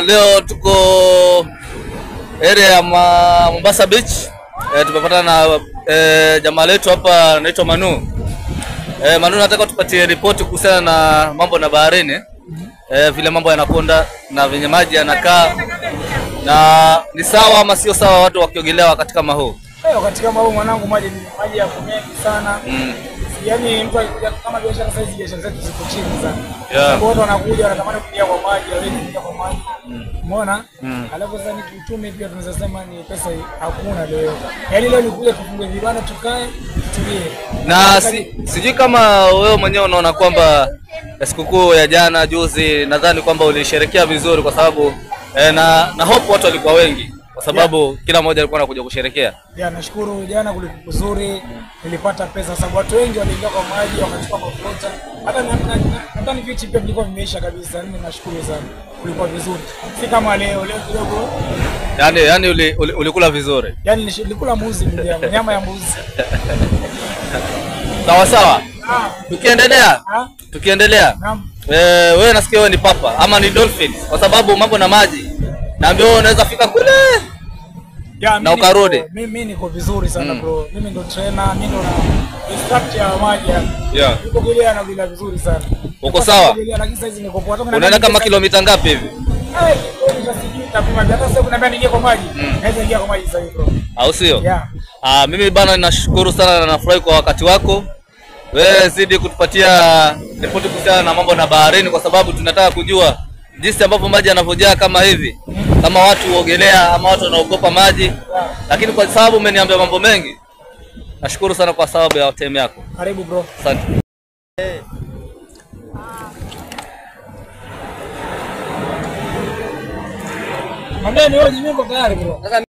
Leo tuko area ya Mombasa Beach. Tumepatana na jamaa letu hapa anaitwa Manu. Manu, nataka tupatie ripoti kuhusiana na mambo na baharini. Vile mambo yanakwenda na venye maji yanakaa, na ni sawa ama sio sawa watu wakiogelea wakati kama huu? Katika mambo mwanangu, maji ya mengi sana. Yaani mtu kama biashara sasa, hizi biashara zetu ziko chini sana. Watu wanakuja wanatamani kuingia kwa maji, hawezi kuingia kwa maji. Umeona? Alafu sasa ni kiuchumi pia tunaweza sema ni pesa hakuna leo. Yaani leo ni kuja tufungue vibanda tukae tulie. Na sijui kama wewe mwenyewe unaona kwamba sikukuu ya jana juzi, nadhani kwamba ulisherehekea vizuri kwa sababu na hope watu walikuwa wengi kwa sababu kila mmoja alikuwa anakuja kusherehekea. Nashukuru jana kulikuwa kuzuri, nilipata pesa sababu watu wengi waliingia kwa maji wakachukua mafuta. Hata ni vitu pia vilikuwa vimeisha kabisa. Mimi nashukuru sana. Kulikuwa vizuri. Si kama leo kidogo. Yaani ulikula vizuri. Yaani nilikula mbuzi, nyama ya mbuzi. Sawa sawa. Tukiendelea. Wewe nasikia wewe ni papa ama ni dolphin kwa sababu mambo na maji. Naambia wewe unaweza fika kule. Na ukarudi. Mimi niko vizuri sana bro. Mimi ndo trainer, mimi ndo na instructor ya maji. Niko gelea na bila vizuri sana. Uko sawa? Lakini sasa hizi niko poa. Unaenda kama kilomita ngapi hivi? Hata sasa unaniambia niingie kwa maji. Naweza ingia kwa maji sasa hivi bro. Au sio? Mimi bana ninashukuru sana na nafurahi kwa wakati wako. Wewe zidi kutupatia ripoti kuhusiana na mambo na baharini kwa sababu tunataka kujua jinsi ambavyo maji yanavyojaa kama hivi. Kama watu huogelea ama watu wanaogopa maji. Lakini kwa sababu umeniambia mambo mengi, nashukuru sana kwa sababu ya time yako. Karibu bro. Asante. Mameni wewe, mimi niko tayari bro.